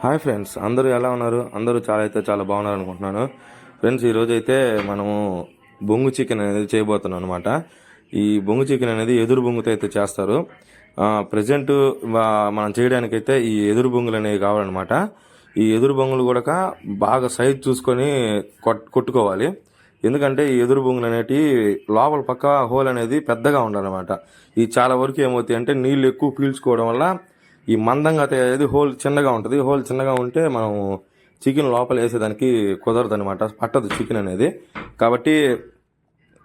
Hi friends, అందరూ ఎలా ఉన్నారు? అందరూ చాలా బాగున్నారు అనుకుంటున్నాను. ఫ్రెండ్స్, ఈరోజు అయితే మనము బొంగు చికెన్ అనేది చేయబోతున్నాం అనమాట. ఈ బొంగు చికెన్ అనేది ఎదురు బొంగుతో అయితే చేస్తారు. ప్రజెంట్ మనం చేయడానికైతే ఈ ఎదురు బొంగులు అనేవి కావాలన్నమాట. ఈ ఎదురు బొంగులు కూడా బాగా సైజ్ చూసుకొని కొట్టుకోవాలి. ఎందుకంటే ఈ ఎదురు బొంగులు అనేటివి లోపల పక్క హోల్ అనేది పెద్దగా ఉండాలన్నమాట. ఈ చాలా వరకు ఏమవుతాయి అంటే నీళ్ళు ఎక్కువ పీల్చుకోవడం వల్ల ఈ మందంగా తయారేది హోల్ చిన్నగా ఉంటుంది. హోల్ చిన్నగా ఉంటే మనం చికెన్ లోపల వేసేదానికి కుదరదు అనమాట, పట్టదు చికెన్ అనేది. కాబట్టి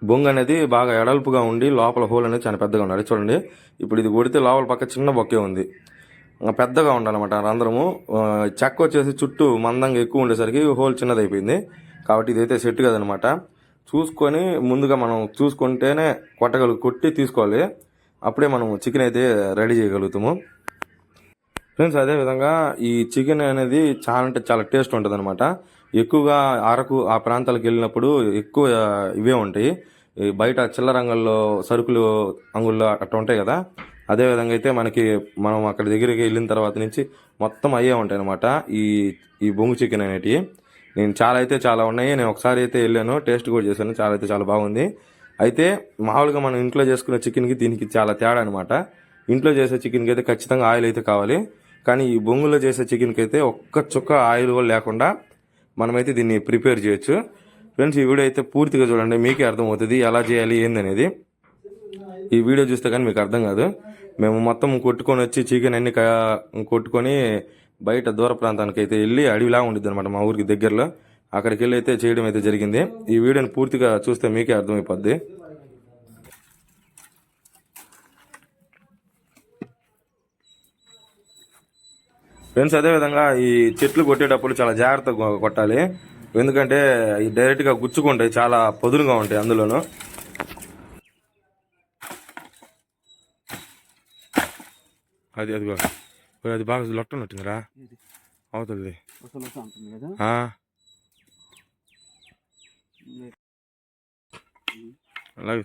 బొంగు అనేది బాగా ఎడల్పుగా ఉండి లోపల హోల్ అనేది చాలా పెద్దగా ఉండాలి. చూడండి, ఇప్పుడు ఇది కొడితే లోపల పక్క చిన్న బొక్కే ఉంది, పెద్దగా ఉండాలన్నమాట రంధ్రము. చెక్క వచ్చేసి చుట్టూ మందంగా ఎక్కువ ఉండేసరికి హోల్ చిన్నదైపోయింది. కాబట్టి ఇదైతే సెట్ కదనమాట. చూసుకొని ముందుగా మనం చూసుకుంటేనే కొట్టి తీసుకోవాలి. అప్పుడే మనం చికెన్ అయితే రెడీ చేయగలుగుతాము. ఫ్రెండ్స్, అదేవిధంగా ఈ చికెన్ అనేది చాలా టేస్ట్ ఉంటుంది అనమాట. ఎక్కువగా అరకు ఆ ప్రాంతాలకు వెళ్ళినప్పుడు ఎక్కువ ఇవే ఉంటాయి. బయట చిల్లర అంగల్లో సరుకులు అంగుల్లో అట్లా ఉంటాయి కదా. అదేవిధంగా అయితే మనం అక్కడ దగ్గరికి వెళ్ళిన తర్వాత నుంచి మొత్తం అయ్యే ఉంటాయి అనమాట ఈ ఈ బొంగు చికెన్ అనేటివి. నేను చాలా ఉన్నాయి. నేను ఒకసారి అయితే వెళ్ళాను, టేస్ట్ కూడా చేశాను. చాలా బాగుంది. అయితే మామూలుగా మనం ఇంట్లో చేసుకునే చికెన్కి దీనికి చాలా తేడా అనమాట. ఇంట్లో చేసే చికెన్కి అయితే ఖచ్చితంగా ఆయిల్ అయితే కావాలి. కానీ ఈ బొంగులో చేసే చికెన్కి అయితే ఒక్క చుక్క ఆయిల్ కూడా లేకుండా మనమైతే దీన్ని ప్రిపేర్ చేయొచ్చు. ఫ్రెండ్స్, ఈ వీడియో అయితే పూర్తిగా చూడండి, మీకే అర్థమవుతుంది ఎలా చేయాలి ఏందనేది. ఈ వీడియో చూస్తే కానీ మీకు అర్థం కాదు. మేము మొత్తం కొట్టుకొని వచ్చి చికెన్ అన్ని కొట్టుకొని బయట దూర ప్రాంతానికి అయితే వెళ్ళి అడవిలా ఉండిద్ది అనమాట మా ఊరికి దగ్గరలో. అక్కడికి వెళ్ళి అయితే చేయడం అయితే జరిగింది. ఈ వీడియోని పూర్తిగా చూస్తే మీకే అర్థమైపోద్ది. ఫ్రెండ్స్, అదేవిధంగా ఈ చెట్లు కొట్టేటప్పుడు చాలా జాగ్రత్తగా కొట్టాలి. ఎందుకంటే ఈ డైరెక్ట్గా గుచ్చుకుంటాయి, చాలా పదునుగా ఉంటాయి అందులోను. అది బాగా లొట్టనట్టుందిరా అవుతుంది. అలాగే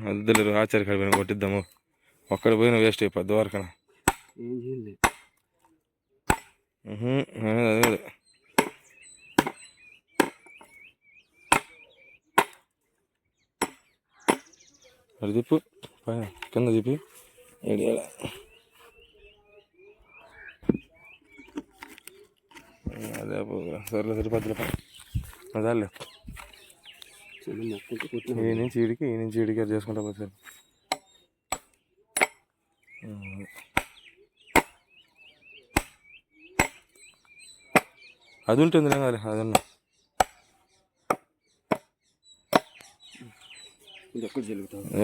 అద్దరు ఆచార్య కాడ పోయిన కొట్టిద్దాము. ఒక్కడ పోయిన వేస్ట్ అయిపోద్ది వరకన. అదే అది తిప్పు పైన కింద తిప్పి ఏడియాల. అదే సర్లే సరిపోద్దులే అదాలే. ఈ నుంచి ఇడికి అది చేసుకుంటా పోతారు. అది ఉంటుంది కదా అదన్నా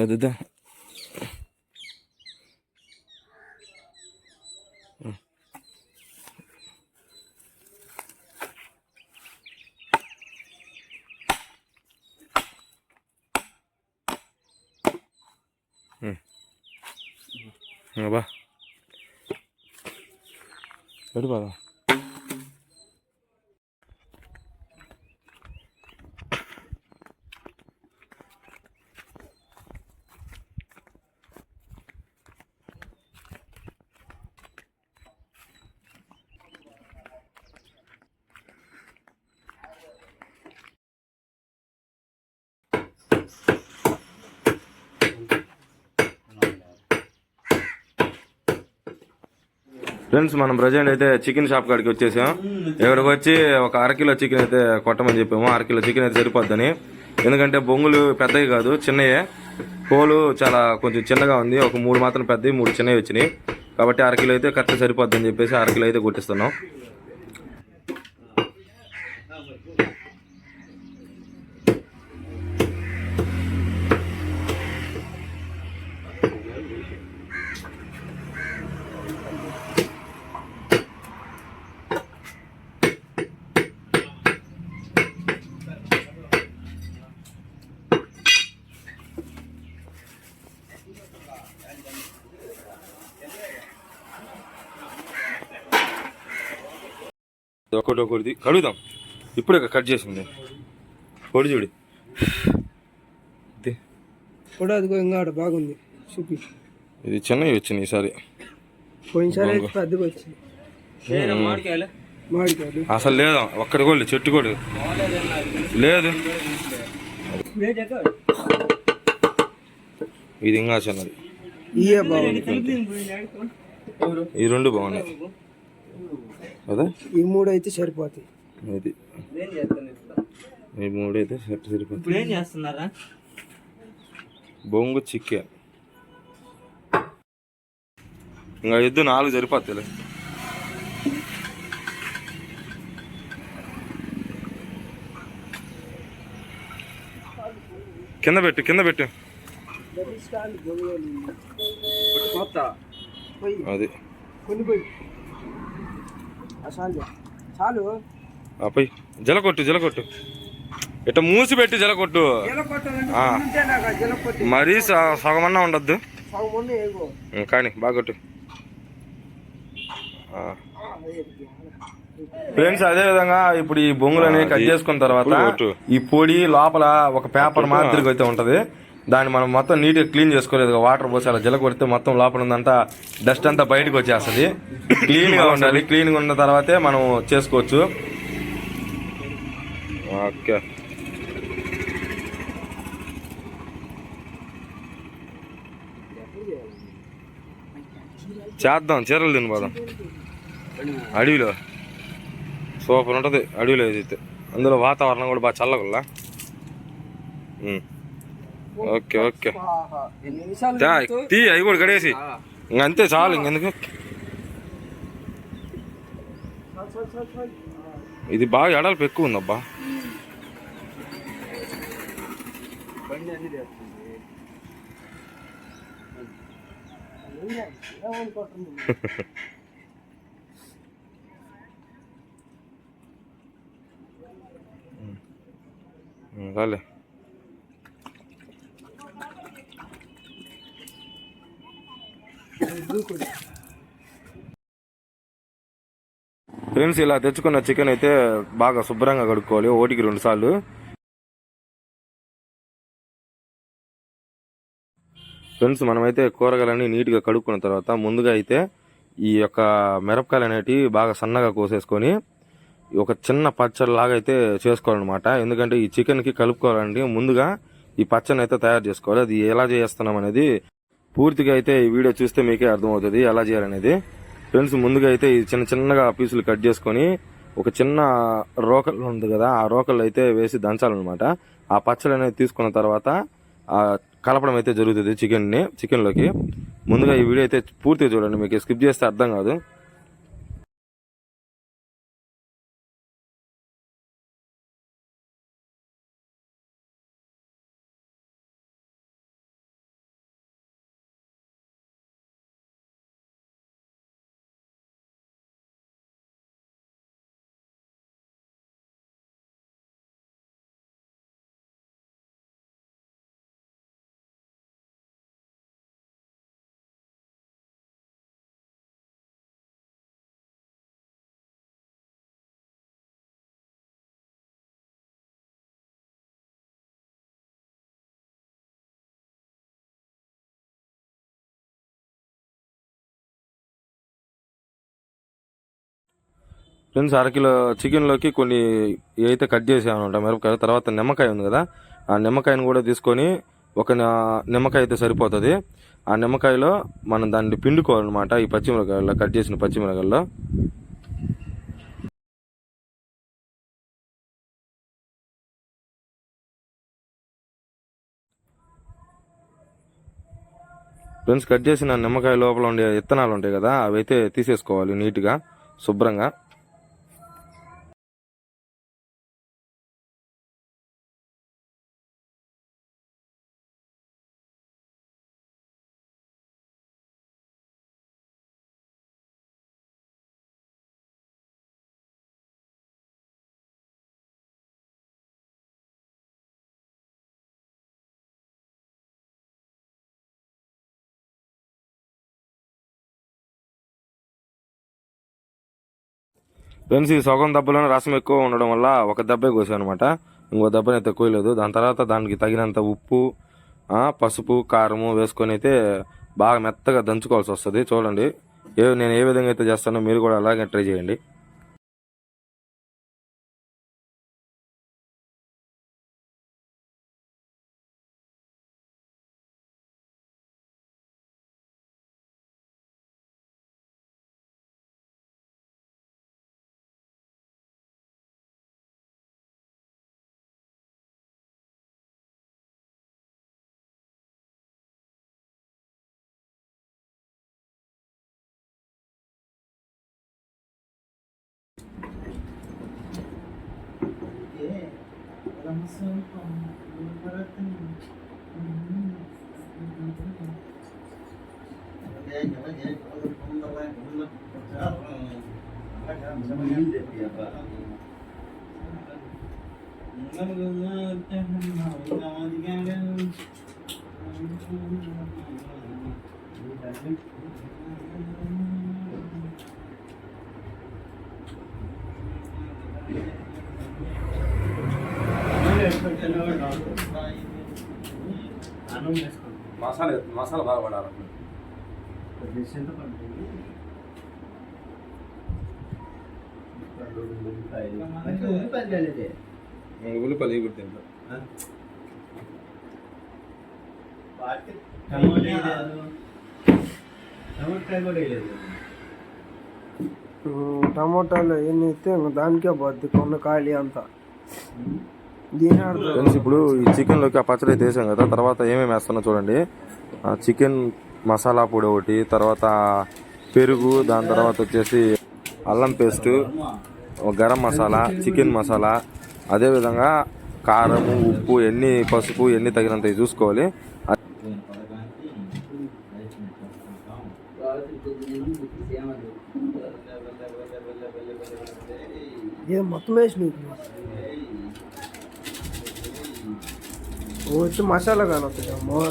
అదిద్దా. బా ఎటు బాగా ఫ్రెండ్స్, మనం ప్రజెంట్ అయితే చికెన్ షాప్ కాడికి వచ్చేసాం. ఇక్కడికి వచ్చి ఒక అరకిలో చికెన్ అయితే కొట్టమని చెప్పాము. అరకిలో చికెన్ అయితే సరిపోద్దని. ఎందుకంటే బొంగులు పెద్దవి కాదు, చిన్నయే. హోలు కొంచెం చిన్నగా ఉంది. ఒక 3 మాత్రం పెద్దవి, 3 చిన్నవి వచ్చినాయి. కాబట్టి అరకిలో అయితే కరెక్ట్ సరిపోద్దని చెప్పేసి అరకిలో అయితే కొట్టిస్తున్నాం. ఒకటి ఒకటిది కడుగుదాం. ఇప్పుడే కట్ చేసింది పొడి చూడి. కూడా అదిగో ఇంకా బాగుంది చూపి. ఇది చిన్నవి వచ్చింది ఈసారి, పోయినసారి పెద్దగా వచ్చింది. మామిడికాయలు అసలు లేదు, ఒక్కటి కూడా చెట్టు కూడా లేదు. ఇది ఇంకా చిన్నది. ఇయే బాగుంది, ఈ రెండు బాగున్నాయి కదా. ఈ మూడు అయితే సరిపోతాయి. ఇది ఈ మూడు అయితే సరిపోతాయి. బొంగు చికెన్ ఇంకా ఎద్దు 4 సరిపోతాయి. కింద పెట్టు, కింద పెట్టు. అది ఆపై జలకొట్టు, జలకొట్టు. ఇట్ట మూసి పెట్టి జలకొట్టు. మరీ సగమన్నా ఉండద్దు కానీ బాగా కొట్టు. ఫ్రెండ్స్ అదే విధంగా ఇప్పుడు ఈ బొంగులని కట్ చేసుకున్న తర్వాత ఈ పొడి లోపల ఒక పేపర్ మాదిరిగా అయితే ఉంటది. దాన్ని మనం మొత్తం నీట్గా క్లీన్ చేసుకోలేదు, వాటర్ పోసి అలా జల కొడితే మొత్తం లోపల ఉందంతా డస్ట్ అంతా బయటకు వచ్చేస్తుంది. క్లీన్ గా ఉండాలి, క్లీన్ గా ఉన్న తర్వాతే మనం చేసుకోవచ్చు. ఓకే చేద్దాం. చీరలు తిని పోదాం అడవిలో, సూపర్ ఉంటుంది అడవిలో. అయితే అందులో వాతావరణం కూడా బాగా చల్లగుల్లా. ఓకే ఓకే తీ, అవి కూడా కడేసి ఇంకంతే చాలు. ఇంకెందుకు ఇది బాగా ఎడల్పు ఎక్కువ ఉందబ్బా. చాలే. ఫ్రెండ్స్ ఇలా తెచ్చుకున్న చికెన్ అయితే బాగా శుభ్రంగా కడుక్కోవాలి, 1కి 2 సార్లు. ఫ్రెండ్స్ మనమైతే కూరగాయలన్నీ నీట్గా కడుక్కున్న తర్వాత ముందుగా అయితే ఈ యొక్క మిరపకాయలు అనేటివి బాగా సన్నగా కోసేసుకొని ఒక చిన్న పచ్చడి లాగా అయితే చేసుకోవాలన్నమాట. ఎందుకంటే ఈ చికెన్కి కలుపుకోవాలంటే ముందుగా ఈ పచ్చడిని అయితే తయారు చేసుకోవాలి. అది ఎలా చేస్తున్నాం అనేది పూర్తిగా అయితే ఈ వీడియో చూస్తే మీకే అర్థమవుతుంది ఎలా చేయాలనేది. ఫ్రెండ్స్ ముందుగా అయితే ఈ చిన్న చిన్నగా పీసులు కట్ చేసుకొని ఒక చిన్న రోకల్ ఉంది కదా, ఆ రోకల్ అయితే వేసి దంచాలన్నమాట. ఆ పచ్చడి అనేది తీసుకున్న తర్వాత కలపడం అయితే జరుగుతుంది చికెన్లోకి. ముందుగా ఈ వీడియో అయితే పూర్తిగా చూడండి, మీకు స్కిప్ చేస్తే అర్థం కాదు. ఫ్రెండ్స్ 1/2 కిలో చికెన్లోకి కొన్ని అయితే కట్ చేసామన్నమాట మిరపకాయలు. తర్వాత నిమ్మకాయ ఉంది కదా, ఆ నిమ్మకాయను కూడా తీసుకొని ఒక నిమ్మకాయ అయితే సరిపోతుంది. ఆ నిమ్మకాయలో మనం దాన్ని పిండుకోవాలన్నమాట. ఈ పచ్చిమిరకాయల్లో కట్ చేసిన పచ్చిమిరకాయల్లో ఫ్రెండ్స్ కట్ చేసిన నిమ్మకాయ లోపల ఉండే విత్తనాలు ఉంటాయి కదా, అవి అయితే తీసేసుకోవాలి నీట్గా శుభ్రంగా. ఫ్రెండ్స్, ఈ సగం దెబ్బలోనే రసం ఎక్కువ ఉండడం వల్ల ఒక దెబ్బే కోసాను అనమాట. ఇంకో దెబ్బనైతే కోయలేదు. దాని తర్వాత దానికి తగినంత ఉప్పు, పసుపు, కారము వేసుకొని అయితే బాగా మెత్తగా దంచుకోవాల్సి వస్తుంది. చూడండి నేను ఏ విధంగా అయితే చేస్తానో మీరు కూడా అలాగే ట్రై చేయండి. మసాలా బాగా పడాలి. ఉల్లిపాయలు తింటా. టమోటాలు ఎన్ని అయితే దానికే పోద్ది కొన్న ఖాళీ అంతా. దీని ఫ్రెండ్స్, ఇప్పుడు ఈ చికెన్ లోకి ఆ పచ్చడి అయితే వేసాం కదా, తర్వాత ఏమేమి వేస్తున్నా చూడండి. చికెన్ మసాలా పొడి ఒకటి, తర్వాత పెరుగు, దాని తర్వాత వచ్చేసి అల్లం పేస్టు, గరం మసాలా, చికెన్ మసాలా, అదేవిధంగా కారము, ఉప్పు, పసుపు ఎన్ని తగినంత చూసుకోవాలి. మొత్తం వేసి వచ్చి మసాలా కానొస్తుందమ్మో.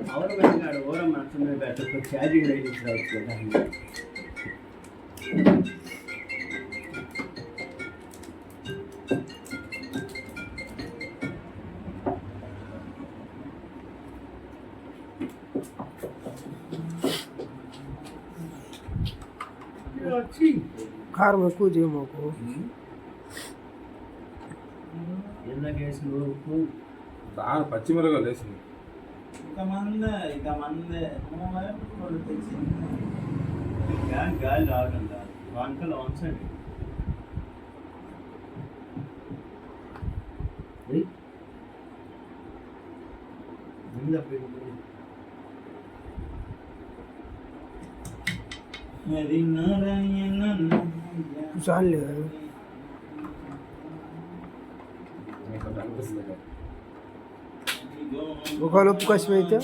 పవర్ పెట్టినాడు ఓరం నచ్చింది పెట్ట ఛార్జింగ్ రైట్ ఇచ్చి కదా. కారం ఎక్కువ చేయమాకు. దాని పచ్చిమిరపకాయలు వేసింది. గాలి రావడం వంటలు వంచండి. చాలే ఒకవేళ ఉప్పు కష్టం అయితే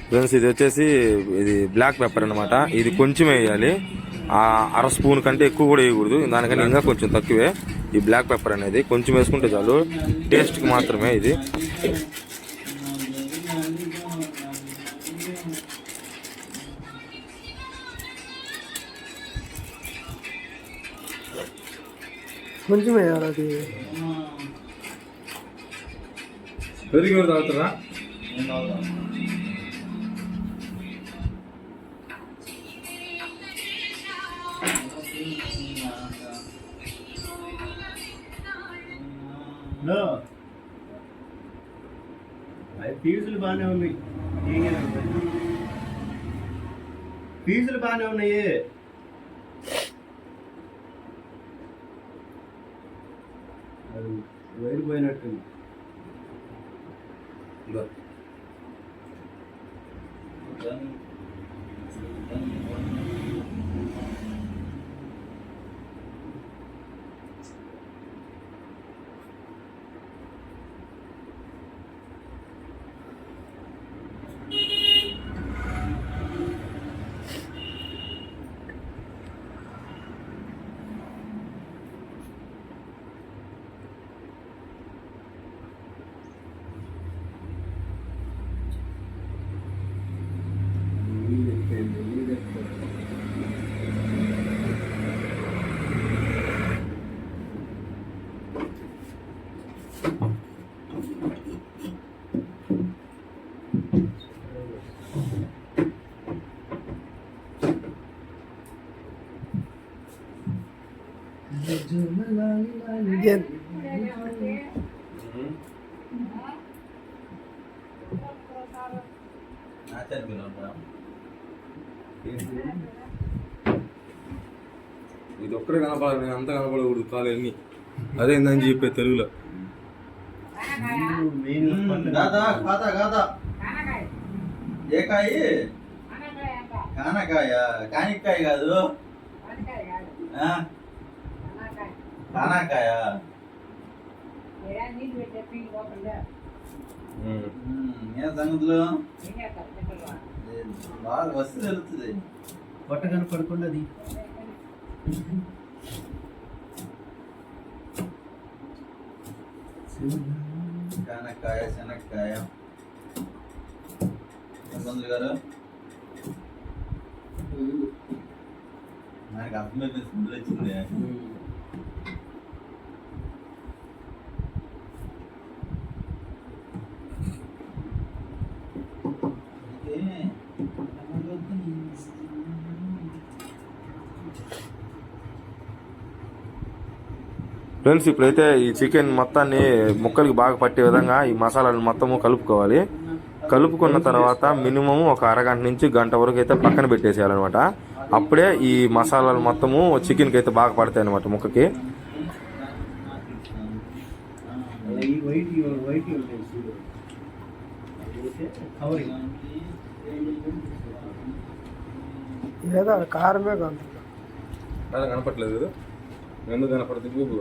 ఫ్రెండ్స్, ఇది వచ్చేసి బ్లాక్ పెప్పర్ అనమాట. ఇది కొంచెం వేయాలి, అర స్పూన్ కంటే ఎక్కువ కూడా వేయకూడదు. దానికని ఇంకా కొంచెం తక్కువే. ఈ బ్లాక్ పెప్పర్ అనేది కొంచెం వేసుకుంటే చాలు, టేస్ట్కి మాత్రమే ఇది. కొంచెం వేయాలి. అది పెరుగు తాగుతారా? ఫీజులు బాగానే ఉన్నాయి, ఫీజులు బాగానే ఉన్నాయి. వైర్ పోయినట్టుంది. ఇదే ఇది ఒక్కడే కనపడాలి, అంతా కనపడకూడదు కాలేని. అదేందని చెప్పే తెలుగులో. ఏ కాయ? కానకాయ. కానికాయ కాదు, కానాకాయ. ఏం సంగతులు? బాగా వస్తు తెలుస్తుంది. పొట్ట కనపడకుండా అది కానకాయ, శనక్కాయ. ఇబ్బందులు గారు నాకు అర్థమైపోయింది, స్మెల్ వచ్చింది. ఫ్రెండ్స్, ఇప్పుడైతే ఈ చికెన్ మొత్తాన్ని ముక్కలకి బాగా పట్టే విధంగా ఈ మసాలాలు మొత్తము కలుపుకోవాలి. కలుపుకున్న తర్వాత మినిమం ఒక అరగంట నుంచి గంట వరకు అయితే పక్కన పెట్టేసేయాలన్నమాట. అప్పుడే ఈ మసాలాలు మొత్తము చికెన్కి అయితే బాగా పడతాయి అన్నమాట ముక్కకి. వైట్ ఉంటాయి చూడు, కవరింగ్. ఏదో కారమే కలుపుతా. అలా కనపట్లేదు కదా, ఎందుకు కనపడుతుంది?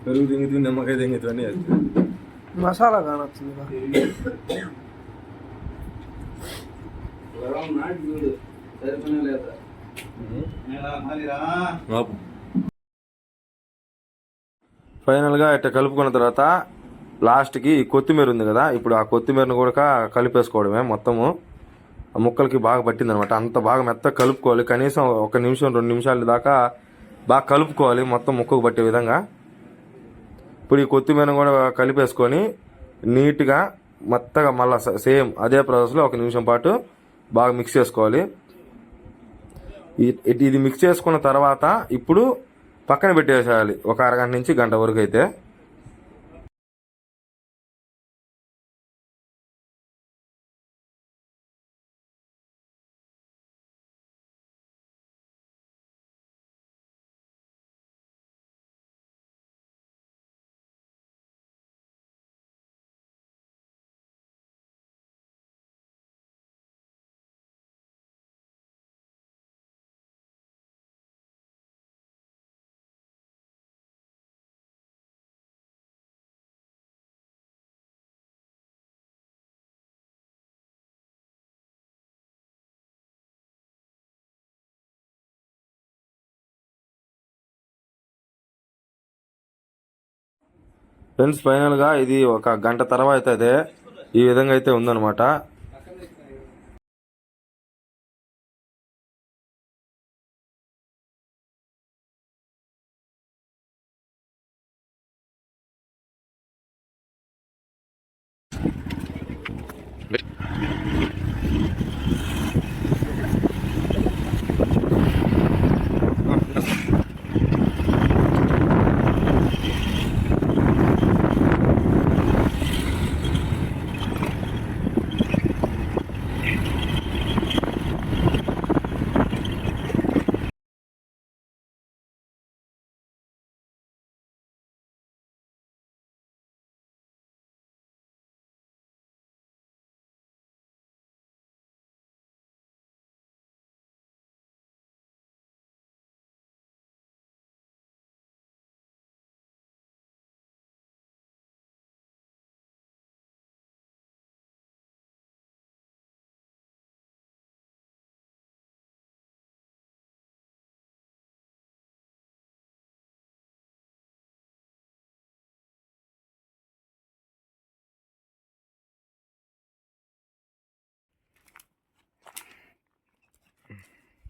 పెరుగు తింగితే నిమ్మకాయ తింగితే అన్నీ మసాలా కానొస్తుంది. ఫైనల్ గా ఇట్లా కలుపుకున్న తర్వాత లాస్ట్ కి కొత్తిమీర ఉంది కదా, ఇప్పుడు ఆ కొత్తిమీరను కూడా కలిపేసుకోవడమే. మొత్తము ఆ ముక్కలకి బాగా పట్టింది అనమాట. అంత బాగా మెత్తగా కలుపుకోవాలి. కనీసం 1 నిమిషం 2 నిమిషాల దాకా బాగా కలుపుకోవాలి మొత్తం ముక్కకు పట్టే విధంగా. ఇప్పుడు ఈ కొత్తిమీరను కూడా కలిపేసుకొని నీట్గా మెత్తగా మళ్ళీ సేమ్ అదే ప్రాసెస్లో 1 నిమిషం పాటు బాగా మిక్స్ చేసుకోవాలి. ఇది మిక్స్ చేసుకున్న తర్వాత ఇప్పుడు పక్కన పెట్టేసేయాలి ఒక అరగంట నుంచి గంట వరకు అయితే. ఫ్రెండ్స్, ఫైనల్ గా ఇది ఒక గంట తర్వాత అయితే ఈ విధంగా అయితే ఉందన్నమాట.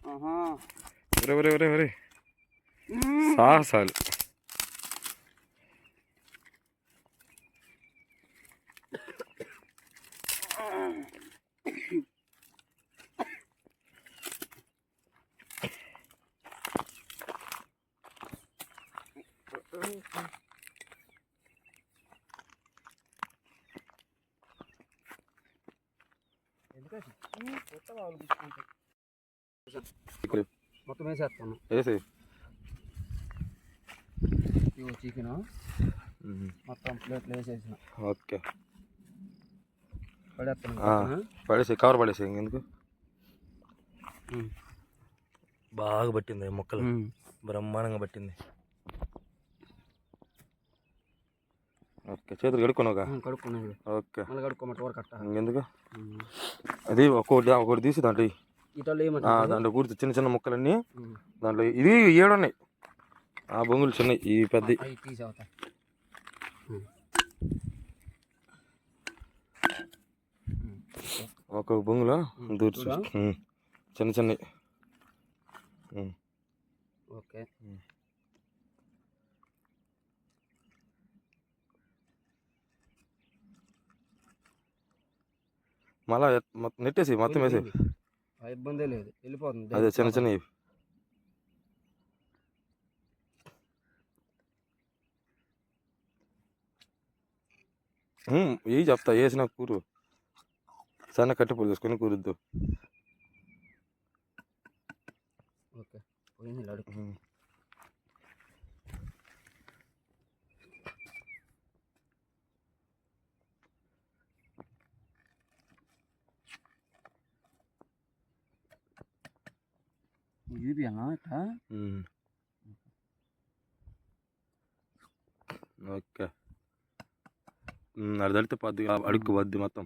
ఒరే ఒరే ఒరే ఒరే సాహసాలు. మొత్తం వేసేస్తాను. వేసి ఇవి చికెన్ మొత్తం ప్లేట్లు వేసేసిన. ఓకే పడేస్తాను. పడేసి కవర్ పడేసి ఎందుకు బాగా పట్టింది మొక్కలు, బ్రహ్మాండంగా పట్టింది. ఓకే చేతులు కడుక్కున్నావుగా? కడుక్కున్నాను. ఓకే మళ్ళీ కడుక్కోమంటే వరకు కట్ట ఎందుకు అది ఒకటి తీసి దాంట్లో ఇటోళ్ళు ఏమంటే దాంట్లో పూర్తి చిన్న చిన్న ముక్కలన్నీ దాంట్లో ఇది 7 ఉన్నాయి. ఆ బొంగులు చిన్నవి, ఈ పెద్ద తీసేవతా. ఒక బొంగులో దూర్చు చిన్న చిన్నవి. ఓకే మళ్ళా నెట్టేసి మొత్తం వేసి. ఇబ్బంది లేదు, వెళ్ళిపోతుంది. అదే చిన్న చిన్నవి ఇవి చెప్తా. వేసిన కూరు సన్న కట్టి పూలు తీసుకొని కూరుద్దు. ఓకే పోయింది అడుగు. చూపియాలా ఇట్లా? ఓకే అది తడితే పద్దు అడుక్కు వద్దు మొత్తం.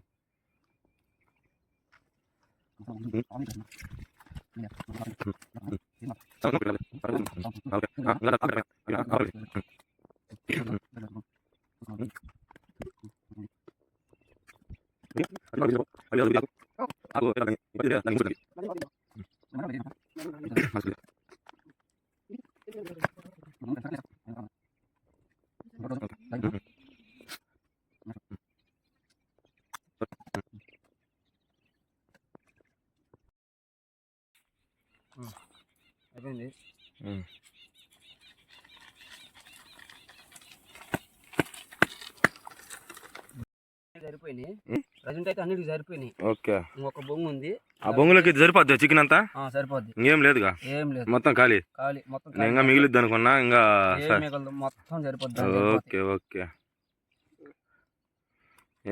అయిపోయింది. సరిపోయినాయి ప్రజెంట్ అయితే, అన్నిటికి సరిపోయినాయి. ఓకే ఇంకొక బొంగు ఉంది. ఆ బొంగులకి సరిపోద్ది చికెన్ అంతా? సరిపోద్ది. ఇంకేం లేదుగా? ఏం లేదు, మొత్తం ఖాళీ. మొత్తం నేను ఇంకా మిగిలిద్ది అనుకున్నా. ఇంకా మొత్తం సరిపోద్ది. ఓకే ఓకే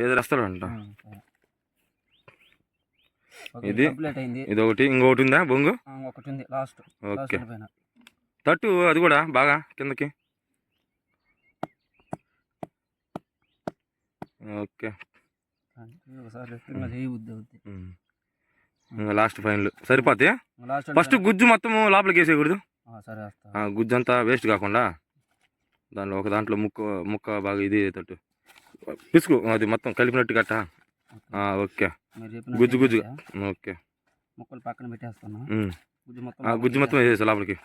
ఏది రస్తాడు అంట. ఇది కంప్లీట్ అయింది. ఇది ఒకటి, ఇంకొకటి ఉందా బొంగు? ఒకటి ఉంది లాస్ట్. ఓకే తట్టు అది కూడా బాగా కిందకి. ఓకే లాస్ట్ ఫైనల్ సరిపోతే. ఫస్ట్ గుజ్జు మొత్తం లోపలికి వేసేయకూడదు, గుజ్జు అంతా వేస్ట్ కాకుండా దాంట్లో ఒక దాంట్లో ముక్క బాగా ఇది తట్టు పిసుకు అది మొత్తం కలిపినట్టు కట్ట. ఓకే గుజ్జు గుజ్జు. ఓకే ముక్కలు పక్కన పెట్టేస్తాను. గుజ్జు మొత్తం వేసేసా లోపలికి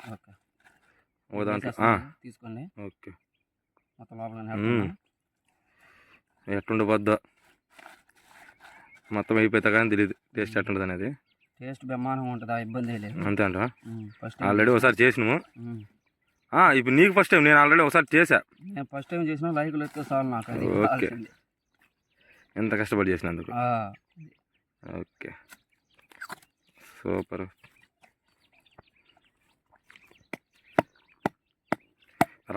ఒక దాంట్లో తీసుకోండి. ఓకే మొత్తం లోపల ఎట్టుండబద్దా మొత్తం అయిపోతా కానీ తెలియదు టేస్ట్ ఎట్టుంటుంది అనేది. టేస్ట్ బ్రహ్మాండంగా ఉంటుంది, ఇబ్బంది లేదు. అంతే అంట. ఆల్రెడీ ఒకసారి చేసినాము. ఇప్పుడు నీకు ఫస్ట్ టైం, నేను ఆల్రెడీ ఒకసారి చేసా. నేను ఫస్ట్ టైం చేసిన లైక్లు ఎత్తే చాలు నాకు. ఓకే ఎంత కష్టపడి చేసినందుకు. Okay super.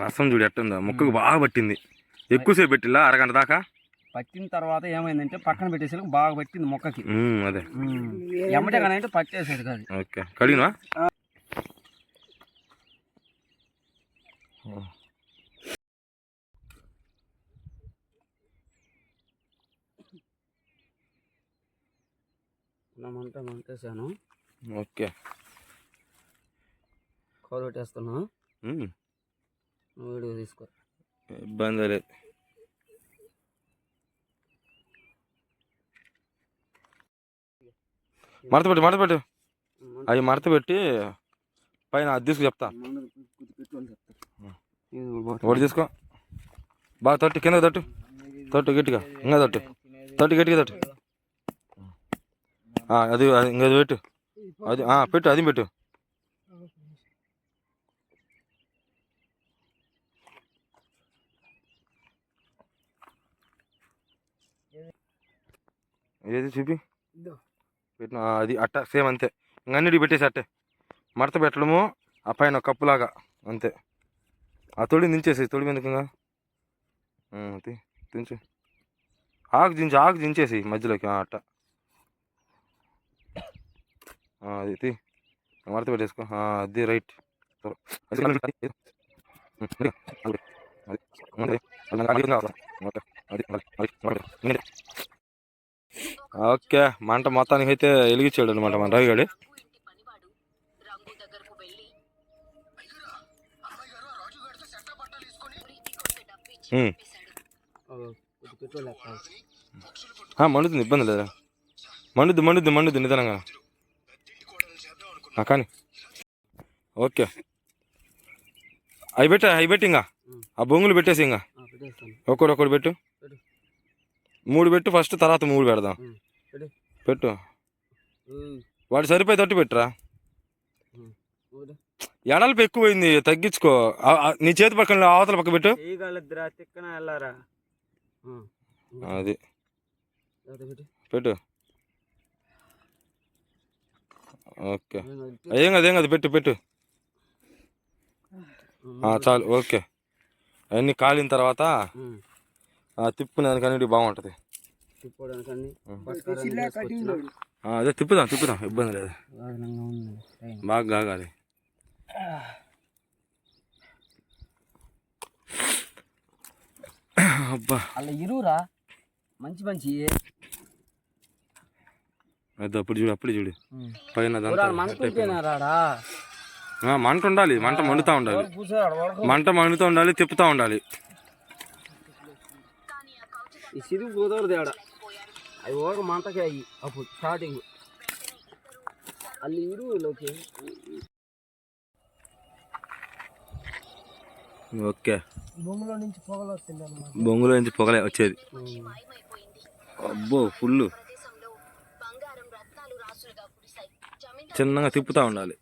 రసం చూడు ఎట్టుందో, ముక్కకు బాగా పట్టింది. ఎక్కువసేపు పెట్టిలా, అరగంట దాకా పట్టిన తర్వాత ఏమైందంటే పక్కన పెట్టేసి బాగా పట్టింది మొక్కకి. అదే ఎమ్మటే కానీ అంటే పట్టేసేది కాదు. ఓకే కడిగినా మంటేసాను. ఓకే కూర పెట్టేస్తున్నా. వీడియో తీసుకో, ఇబ్బంది లేదు. మడత పెట్టు అవి మడత పెట్టి పైన అది తీసుకు చెప్తా. ఒకటి తీసుకో, బాగా తట్టు, కింద తట్టు, తట్టు గట్టిగా, ఇంకా తట్టు, తట్టు గట్టిగా తట్టు. అది ఇంకా అది పెట్టు, అది పెట్టు, అది పెట్టు. ఏది చూపి పెట్టిన అది అట్ట సేమ్ అంతే. ఇంక అన్నిటికి పెట్టేసి అట్టే మడత పెట్టడము, ఆ పైన కప్పులాగా అంతే. ఆ తొడి దించేసి, తొడి మీదకి ఇంకా దించు, ఆకు దించేసి మధ్యలోకి అట్ట. అది తీ, మడత పెట్టేసుకో, అది రైట్. ఓకే, మంట మొత్తానికి అయితే వెలిగించాడు అనమాట మన రవిగాడి. మండుతుంది, ఇబ్బంది లేదా, మండుద్ది నిదానంగా కానీ. ఓకే, అవి పెట్టి ఇంకా ఆ బొంగులు పెట్టేసి ఇంకా ఒక్కటి పెట్టు, 3 పెట్టు ఫస్ట్, తర్వాత 3 పెడదాం. పెట్టు, వాడు సరిపోయి తట్టు పెట్టురా. ఎడల్పు ఎక్కువైంది, తగ్గించుకో. నీ చేతి పక్కన అవతల పక్క పెట్టు. అది పెట్టు. ఓకే, ఏం కాదు పెట్టు. చాలు. ఓకే, అవన్నీ కాలిన తర్వాత తిప్పుకునేదానికి అన్నిటికి బాగుంటుంది. అదే తిప్పుదాం, ఇబ్బంది లేదు, బాగా కాగాలి. అబ్బా, అలా ఇరువురా మంచి అది అప్పుడు చూడు పైన రాడా. మంట ఉండాలి, మంట మండుతూ ఉండాలి, తిప్పుతూ ఉండాలి. ఈ సిరుగు కుదరదు ఆడ, అవి ఒక మంటకి అయ్యి అప్పుడు స్టార్టింగ్ అల్లి ఇరువులోకి. ఓకే, బొంగులో నుంచి పొగలే వచ్చేది. అబ్బో, ఫుల్ చిన్నగా తిప్పుతూ ఉండాలి.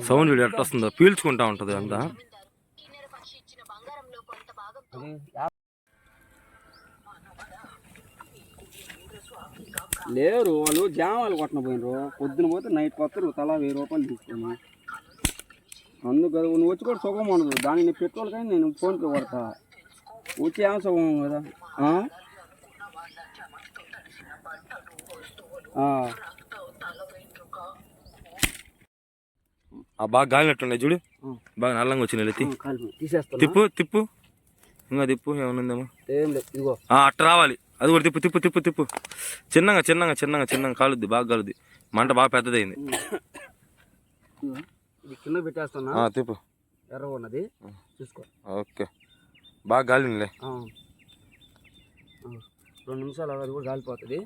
సౌండ్ చూడు ఎట్లా వస్తుందో, పీల్చుకుంటా ఉంటుంది అంతా. లేరు వాళ్ళు జామాలు కొట్టన పోయినరు, పొద్దున పోతే నైట్ కొత్తరు తలా 1000 రూపాయలు తీసుకొని. అందుకు నువ్వు వచ్చి కూడా సుఖం ఉండదు, దానికి నేను పెట్రోల్ కానీ నేను ఫోన్పే కొడతా, వచ్చి ఏమో సుఖం కదా. బాగా గాలినట్టున్నాయి చూడు, బాగా నల్లంగా వచ్చినాయి. తిప్పు ఇంకా తిప్పు, ఏమనుందేమో. అట్ట రావాలి, అది కూడా తిప్పు. చిన్నగా కాలుద్ది, బాగా కాలుద్ది. మంట బాగా పెద్దదైంది. కింద పెట్టేస్తున్నా, తిప్పు. ఎర్ర ఉన్నది చూసుకో. ఓకే, బాగా గాలిలే. 2 నిమిషాలు అది కూడా గాలిపోతుంది.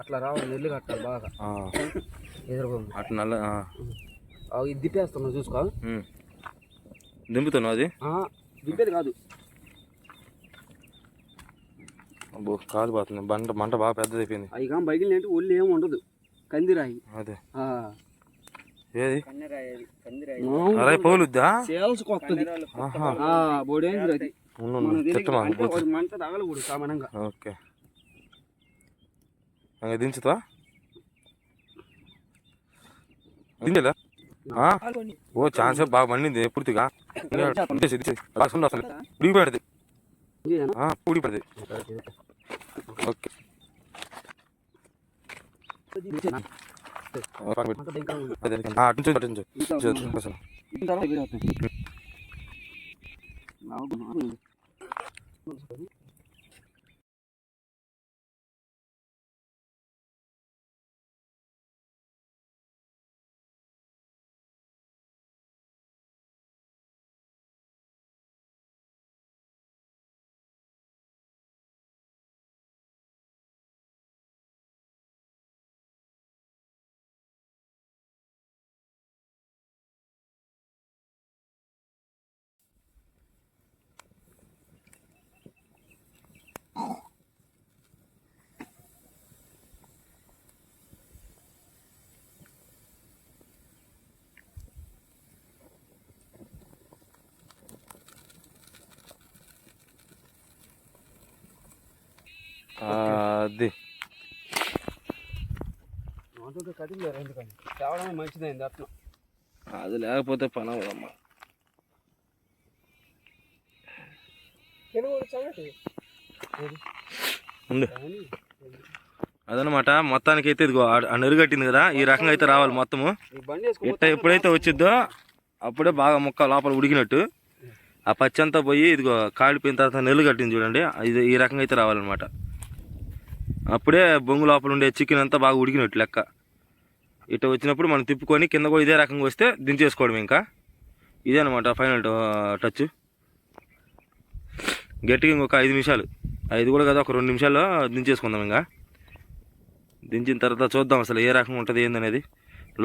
అట్లా రావాలి, నెల్లు కట్టాలి బాగా ఎదురుగా అట్లా నల్ల. ఇది దిప్పేస్తున్నా చూసుకో. దింపుతున్నావు అది? దిప్పేది కాదు. అబ్బో, కాలు పోతుంది, మంట బాగా పెద్దది అయిపోయింది. అవి కానీ బయలు అంటే ఒళ్ళు ఏమి ఉండదు, కందిరాయి. అదే ఏది అరే పోలుద్దా, సేల్స్ కొత్తది బోడేంద్ర అది మంట తగలకూడదు సామాన్యంగా. ఓకే, దించుతా దించలే. ఓ ఛాన్స్ బాగా మండింది పూర్తిగా, ఉడికిపోయాడు, ఉడికిపోయింది. ఓకే, అది కదిలేరు ఎందుకని తేవడమే మంచిదైంది అట్లా. అది లేకపోతే పని అవ్వదమ్మా. ఉంది అదనమాట. మొత్తానికి అయితే ఇదిగో ఆ నెరు కట్టింది కదా, ఈ రకంగా అయితే రావాలి మొత్తము. ఇట్ట ఎప్పుడైతే వచ్చిద్దో అప్పుడే బాగా ముక్క లోపల ఉడికినట్టు. ఆ పచ్చి అంతా పోయి ఇదిగో కాలిపోయిన తర్వాత నెల్లు కట్టింది చూడండి, ఇది ఈ రకంగా అయితే రావాలన్నమాట. అప్పుడే బొంగు లోపల ఉండే చికెన్ అంతా బాగా ఉడికినట్టు లెక్క. ఇట్ట వచ్చినప్పుడు మనం తిప్పుకొని కింద కూడా ఇదే రకంగా వస్తే దించేసుకోవడం. ఇంకా ఇదే అనమాట ఫైనల్ టచ్. గట్టిగా ఇంకొక 5 నిమిషాలు, 5 కూడా కదా, ఒక 2 నిమిషాల్లో దించేసుకుందాం. ఇంకా దించిన తర్వాత చూద్దాం అసలు ఏ రకంగా ఉంటుంది ఏందనేది.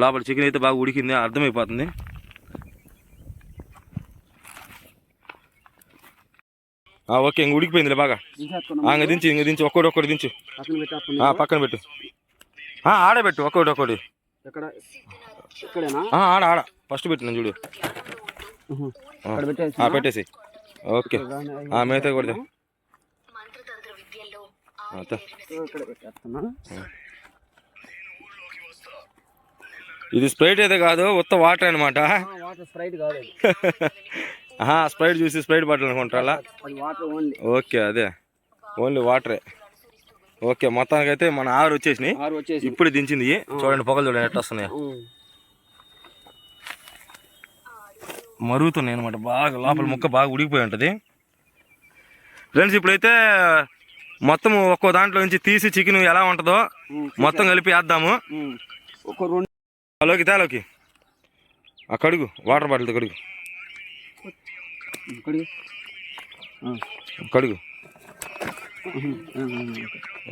లోపల చికెన్ అయితే బాగా ఉడికింది, అర్థమైపోతుంది. ఓకే, ఇంక ఉడికిపోయింది బాగా. ఇంక దించి ఒక్కటి దించు, పక్కన పెట్టు. ఆడబెట్టు ఒక్కటి. ఆడ ఫస్ట్ పెట్టినా చూడు. పెట్టేసి ఓకే. మిగతా కొడదా. ఇది స్ప్రైట్ అయితే కాదు, ఉత్త వాటర్ అనమాట. స్ప్రైట్ చూసి స్ప్రైట్ బాటిల్ అనుకుంటారా? ఓకే, అదే ఓన్లీ వాటరే. ఓకే, మొత్తానికి అయితే మన 6 వచ్చేసినాయి. ఇప్పుడు దించింది చూడండి, పొగలు చూడండి ఎట్లా వస్తున్నాయి. మరుగుతున్నాయి అనమాట బాగా, లోపల ముక్క బాగా ఉడికిపోయి ఉంటుంది. ఫ్రెండ్స్ ఇప్పుడైతే మొత్తం ఒక్కో దాంట్లో నుంచి తీసి చికెన్ ఎలా ఉంటుందో మొత్తం కలిపి వేద్దాము. తేలోకి ఆ కడుగు, వాటర్ బాటిల్తో కడుగు.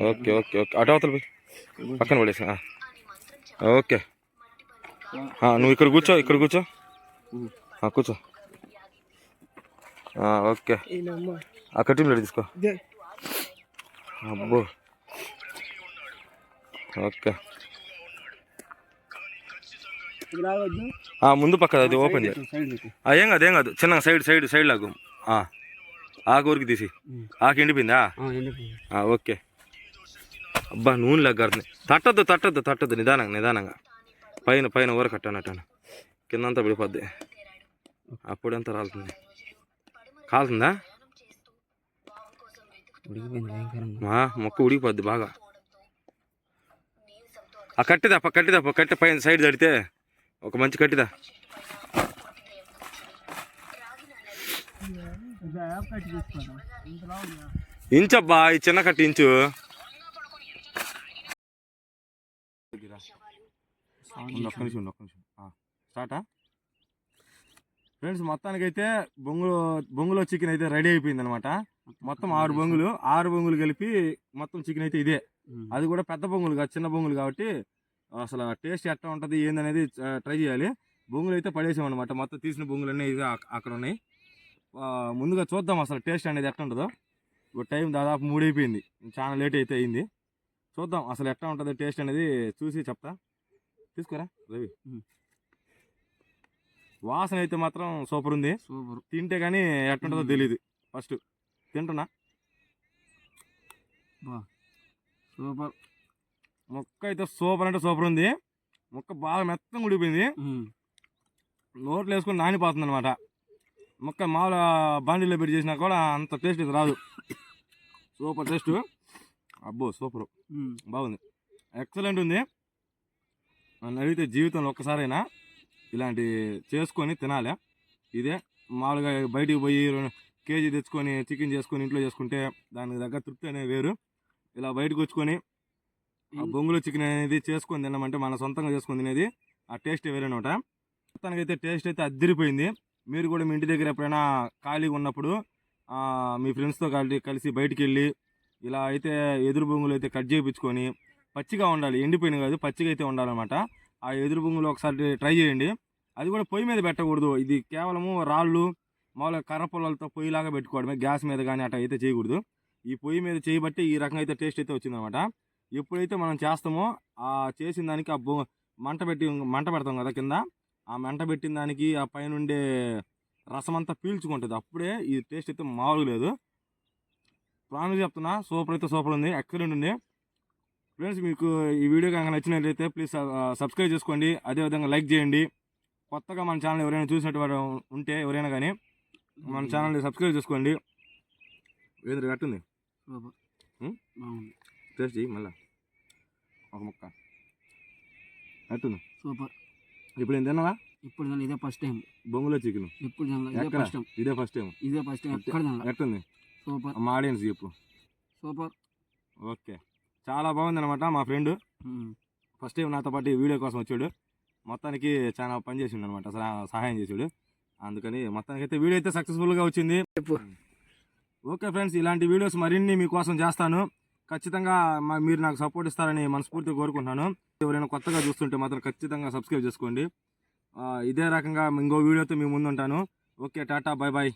ఓకే ఓకే ఓకే, అటు అవతల పోయి పక్కన పడేసి. ఓకే, నువ్వు ఇక్కడ కూర్చో, కూర్చో. ఓకే, ఆ కట్టి ప్లేట్ తీసుకో. అబ్బో, ఓకే. ముందు పక్క అది ఓపెన్ చేయాలి. ఏం కాదు, చిన్నగా సైడ్ లాగు. ఆకు ఊరికి తీసి. ఆకు ఎండిపోయిందా? ఓకే. అబ్బా, నూనె లెగ్గారుతుంది. తట్టద్దు నిదానంగా. పైన ఊర కట్టానట్టాను, కిందంతా పడిపోద్ది. అప్పుడంతా రాలుతుంది. కాలుతుందా? మొక్క ఉడికిపోద్ది బాగా. ఆ కట్టిదా కట్టి పైన సైడ్ తడితే ఒక మంచి కట్టిదా. ఇంచబ్బా, ఈ చిన్న కట్టి ఇంచు. ఒక్క నిమిషం స్టార్టా. ఫ్రెండ్స్ మొత్తానికైతే బొంగులో చికెన్ అయితే రెడీ అయిపోయింది అనమాట. మొత్తం 6 బొంగులు కలిపి మొత్తం చికెన్ అయితే ఇదే. అది కూడా పెద్ద బొంగులు కాదు, చిన్న బొంగులు కాబట్టి అసలు టేస్ట్ ఎట్లా ఉంటుంది ఏందనేది ట్రై చేయాలి. బొంగులు అయితే పడేసామన్నమాట. మొత్తం తీసిన బొంగులన్నీ ఇది అక్కడ ఉన్నాయి. ముందుగా చూద్దాం అసలు టేస్ట్ అనేది ఎట్లా ఉంటుందో. ఇప్పుడు టైం దాదాపు 3 అయిపోయింది, చాలా లేట్ అయితే అయింది. చూద్దాం అసలు ఎట్లా ఉంటుంది టేస్ట్ అనేది, చూసి చెప్తా. తీసుకోరా రవి. వాసన అయితే మాత్రం సూపర్ ఉంది. తింటే కానీ ఎట్లుంటుందో తెలియదు. ఫస్ట్ తింటున్నా. సూపర్, ముక్క అయితే సూపర్ అంటే సూపర్ ఉంది. ముక్క బాగా మెత్తంగా ఉడిపోయింది, నోట్లో వేసుకొని నానిపోతుంది అనమాట. ముక్క మామూలు బాండీలో పెట్టి చేసినా కూడా అంత టేస్ట్ అయితే రాదు. Super taste. అబ్బో సూపర్, బాగుంది, ఎక్సలెంట్ ఉంది. నన్ను అడిగితే జీవితంలో ఒక్కసారైనా ఇలాంటి చేసుకొని తినాలి. ఇదే మామూలుగా బయటికి పోయి కేజీ తెచ్చుకొని చికెన్ చేసుకొని ఇంట్లో చేసుకుంటే దానికి దగ్గర తృప్తి అనేది వేరు. ఇలా బయటకు వచ్చుకొని ఆ బొంగులో చికెన్ అనేది చేసుకొని తిన్నామంటే మన సొంతంగా చేసుకొని తినేది ఆ టేస్ట్ వేరేనమాట. మొత్తానికైతే టేస్ట్ అయితే అద్దరిపోయింది. మీరు కూడా మీ ఇంటి దగ్గర ఎప్పుడైనా ఖాళీగా ఉన్నప్పుడు మీ ఫ్రెండ్స్తో కలిసి బయటికి వెళ్ళి ఇలా అయితే ఎదురు బొంగులు అయితే కట్ చేయించుకొని, పచ్చిగా ఉండాలి, ఎండిపోయిన కాదు, పచ్చిగా అయితే ఉండాలన్నమాట. ఆ ఎదురు బొంగులు ఒకసారి ట్రై చేయండి. అది కూడా పొయ్యి మీద పెట్టకూడదు. ఇది కేవలము రాళ్ళు మామూలుగా కర్ర పొలాలతో పొయ్యిలాగా పెట్టుకోవడమే, గ్యాస్ మీద కానీ అట్లా అయితే చేయకూడదు. ఈ పొయ్యి మీద చేయబట్టి ఈ రకంగా అయితే టేస్ట్ అయితే వచ్చిందనమాట. ఎప్పుడైతే మనం చేస్తామో ఆ చేసిన దానికి ఆ మంట పెడతాం కదా కింద, ఆ మంట పెట్టిన దానికి ఆ పైనుండే రసం అంతా పీల్చుకుంటుంది. అప్పుడే ఈ టేస్ట్ అయితే మామూలు లేదు. ప్రామిస్ చెప్తున్నా, సూపర్ అయితే సూపర్ ఉంది, ఎక్సలెంట్ ఉంది. ఫ్రెండ్స్ మీకు ఈ వీడియో కనుక నచ్చినట్లయితే ప్లీజ్ సబ్స్క్రైబ్ చేసుకోండి, అదేవిధంగా లైక్ చేయండి. కొత్తగా మన ఛానల్ ఎవరైనా చూసినట్టు వారు ఉంటే ఎవరైనా కానీ మన ఛానల్ని సబ్స్క్రైబ్ చేసుకోండి. ఏంద్ర కట్టుంది టేస్ట్ చెయ్యి మళ్ళా ఒక ముక్క కట్టుంది సూపర్. ఇప్పుడు ఏం తిన్నావా? ఇప్పుడు తిన్నా, ఇదే ఫస్ట్ టైం. బొంగులో చికెన్ ఇప్పుడు తిన్నా, ఇదే ఎక్కడ? First time. ఇదే ఫస్ట్ టైం. ఇదే ఫస్ట్ టైం. ఎక్కడ తిన్నా. ఎట్టుంది? సూపర్. మా ఆడియన్స్ చెప్పు. సూపర్. ఓకే, చాలా బాగుంది అనమాట. మా ఫ్రెండ్ ఫస్ట్ టైం నాతో పాటు ఈ వీడియో కోసం వచ్చాడు. మొత్తానికి చాలా పని చేసిండు అనమాట, సహాయం చేసాడు. అందుకని మొత్తానికి అయితే వీడియో అయితే సక్సెస్ఫుల్గా వచ్చింది. ఓకే ఫ్రెండ్స్, ఇలాంటి వీడియోస్ మరిన్ని మీకోసం చేస్తాను. ఖచ్చితంగా మీరు నాకు సపోర్ట్ ఇస్తారని మనస్ఫూర్తిగా కోరుకుంటున్నాను. ఎవరైనా కొత్తగా చూస్తుంటే మాత్రం ఖచ్చితంగా సబ్స్క్రైబ్ చేసుకోండి. ఇదే రకంగా ఇంకో వీడియోతో మీ ముందు ఉంటాను. Okay, tata, bye bye.